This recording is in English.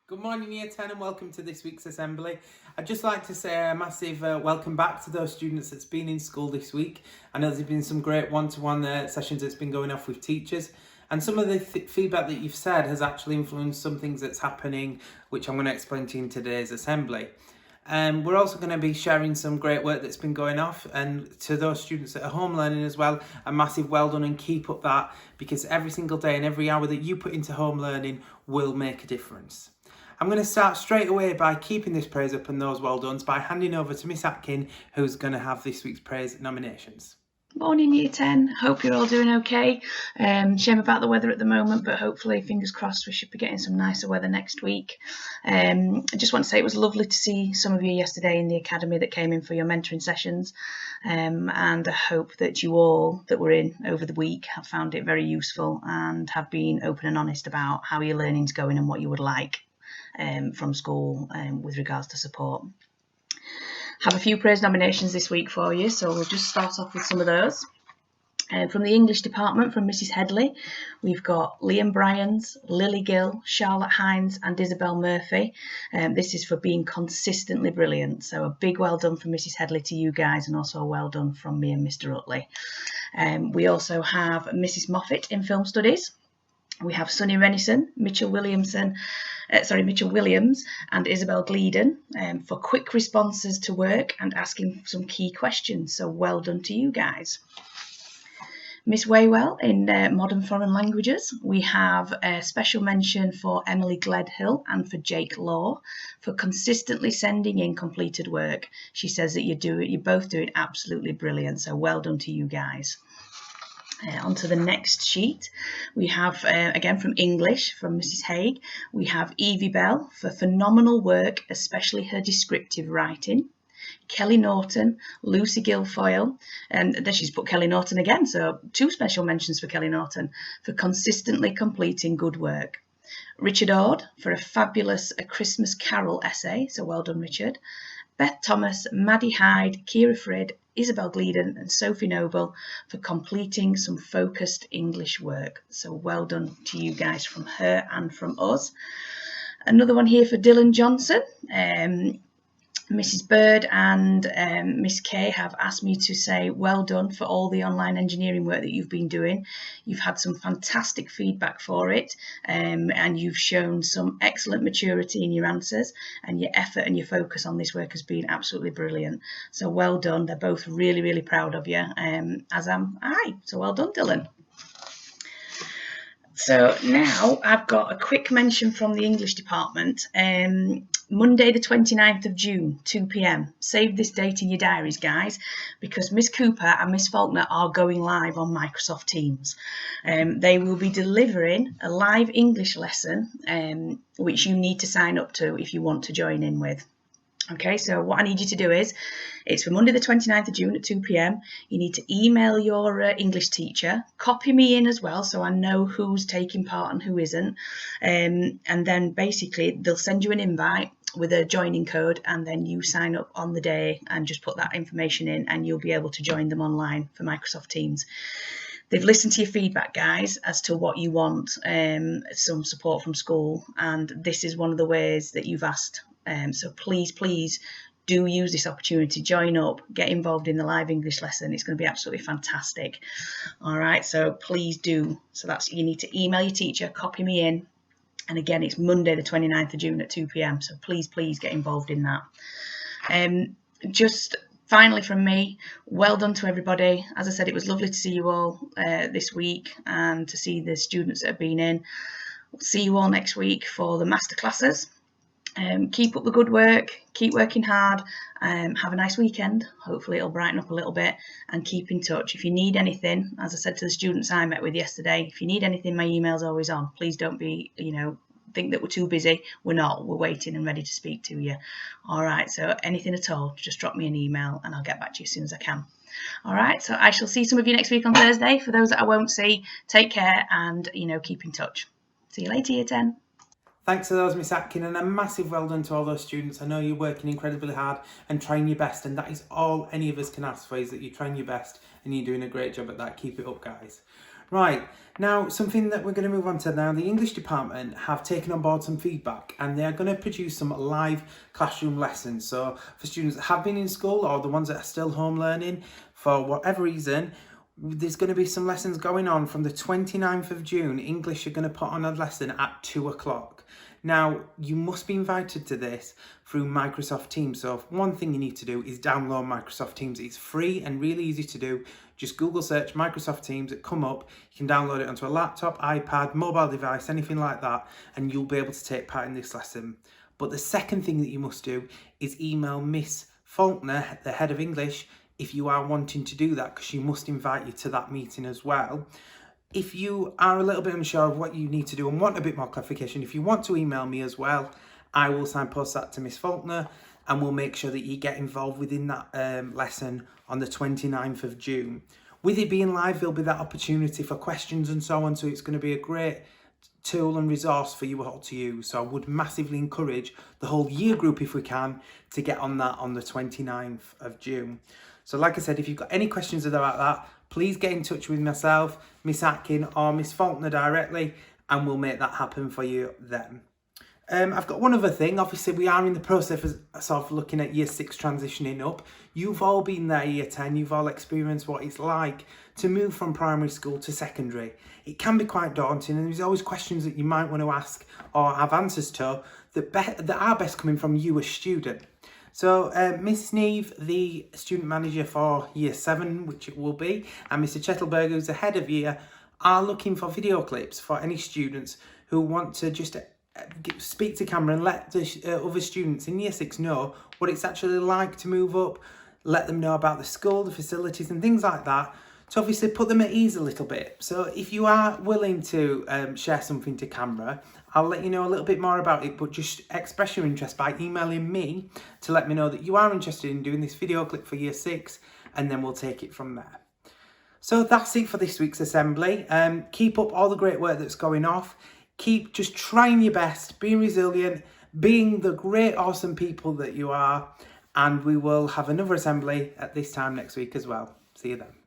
Good morning Year 10 and welcome to this week's assembly. I'd just like to say a massive welcome back to those students that's been in school this week. I know there's been some great one-to-one sessions that's been going off with teachers, and some of the feedback that you've said has actually influenced some things that's happening, which I'm going to explain to you in today's assembly. We're also going to be sharing some great work that's been going off, and to those students that are home learning as well, a massive well done and keep up that, because every single day and every hour that you put into home learning will make a difference. I'm going to start straight away by keeping this praise up and those well dones by handing over to Miss Atkin, who's going to have this week's praise nominations. Morning Year 10, hope you're all doing okay. Shame about the weather at the moment, but hopefully, fingers crossed, we should be getting some nicer weather next week. I just want to say it was lovely to see some of you yesterday in the academy that came in for your mentoring sessions, and I hope that you all that were in over the week have found it very useful and have been open and honest about how your learning's going and what you would like from school with regards to support. Have a few praise nominations this week for you, so we'll just start off with some of those. From the English department, from Mrs Headley, we've got Liam Bryans, Lily Gill, Charlotte Hines and Isabel Murphy. This is for being consistently brilliant, so a big well done from Mrs Headley to you guys, and also a well done from me and Mr Utley. We also have Mrs Moffat in film studies. We have Sunny Renison, Mitchell Williams and Isabel Gleeden for quick responses to work and asking some key questions. So well done to you guys. Miss Waywell in Modern Foreign Languages. We have a special mention for Emily Gledhill and for Jake Law for consistently sending in completed work. She says that you're both doing absolutely brilliant. So well done to you guys. Onto the next sheet, we have, again from English, from Mrs Haig, we have Evie Bell for phenomenal work, especially her descriptive writing. Kelly Norton, Lucy Guilfoyle, and then she's put Kelly Norton again, so two special mentions for Kelly Norton, for consistently completing good work. Richard Ord for a fabulous A Christmas Carol essay, so well done Richard. Beth Thomas, Maddie Hyde, Kira Frid, Isabel Gleeden and Sophie Noble for completing some focused English work. So well done to you guys from her and from us. Another one here for Dylan Johnson. Mrs Bird and Miss Kay have asked me to say well done for all the online engineering work that you've been doing. You've had some fantastic feedback for it, and you've shown some excellent maturity in your answers, and your effort and your focus on this work has been absolutely brilliant. So well done. They're both really, really proud of you, as am I. So well done, Dylan. So now I've got a quick mention from the English department. Monday the 29th of June, 2 p.m. Save this date in your diaries, guys, because Miss Cooper and Miss Faulkner are going live on Microsoft Teams. They will be delivering a live English lesson, which you need to sign up to if you want to join in with. Okay, so what I need you to do is, it's for Monday the 29th of June at 2 p.m. You need to email your English teacher, copy me in as well so I know who's taking part and who isn't, and then basically they'll send you an invite with a joining code, and then you sign up on the day and just put that information in and you'll be able to join them online for Microsoft Teams. They've listened to your feedback, guys, as to what you want, some support from school, and this is one of the ways that you've asked. So please do use this opportunity, join up, get involved in the live English lesson. It's going to be absolutely fantastic. All right, so please do. So that's, you need to email your teacher, copy me in. And again, it's Monday the 29th of June at 2 p.m. So please get involved in that. Just finally from me, well done to everybody. As I said, it was lovely to see you all this week and to see the students that have been in. We'll see you all next week for the masterclasses. Keep up the good work, keep working hard, have a nice weekend. Hopefully it'll brighten up a little bit, and keep in touch. If you need anything, as I said to the students I met with yesterday, if you need anything, my email's always on. Please don't be, think that we're too busy. We're not. We're waiting and ready to speak to you. All right, so anything at all, just drop me an email and I'll get back to you as soon as I can. All right, so I shall see some of you next week on Thursday. For those that I won't see, take care and, keep in touch. See you later, Year 10. Thanks to those, Miss Atkin, and a massive well done to all those students. I know you're working incredibly hard and trying your best, and that is all any of us can ask for, is that you're trying your best and you're doing a great job at that. Keep it up, guys. Right, now something that we're going to move on to now, the English department have taken on board some feedback and they are going to produce some live classroom lessons. So for students that have been in school or the ones that are still home learning, for whatever reason, there's going to be some lessons going on from the 29th of June. English are going to put on a lesson at 2 o'clock. Now, you must be invited to this through Microsoft Teams. So one thing you need to do is download Microsoft Teams. It's free and really easy to do. Just Google search Microsoft Teams, it come up. You can download it onto a laptop, iPad, mobile device, anything like that, and you'll be able to take part in this lesson. But the second thing that you must do is email Miss Faulkner, the head of English, if you are wanting to do that, because she must invite you to that meeting as well. If you are a little bit unsure of what you need to do and want a bit more clarification, if you want to email me as well, I will signpost that to Miss Faulkner and we'll make sure that you get involved within that lesson on the 29th of June. With it being live, there'll be that opportunity for questions and so on, so it's going to be a great tool and resource for you all to use. So I would massively encourage the whole year group, if we can, to get on that on the 29th of June. So like I said, if you've got any questions about that, please get in touch with myself, Miss Atkin or Miss Faulkner directly, and we'll make that happen for you then. I've got one other thing. Obviously, we are in the process of sort of looking at year 6 transitioning up. You've all been there year 10. You've all experienced what it's like to move from primary school to secondary. It can be quite daunting, and there's always questions that you might want to ask or have answers to that are best coming from you as a student. So Miss Neve, the student manager for year 7, which it will be, and Mr Chettelberg, who's the head of year, are looking for video clips for any students who want to just speak to camera and let the other students in year 6 know what it's actually like to move up, let them know about the school, the facilities and things like that, to obviously put them at ease a little bit. So if you are willing to share something to camera, I'll let you know a little bit more about it, but just express your interest by emailing me to let me know that you are interested in doing this video clip for year 6, and then we'll take it from there. So that's it for this week's assembly. Keep up all the great work that's going off. Keep just trying your best, being resilient, being the great, awesome people that you are, and we will have another assembly at this time next week as well. See you then.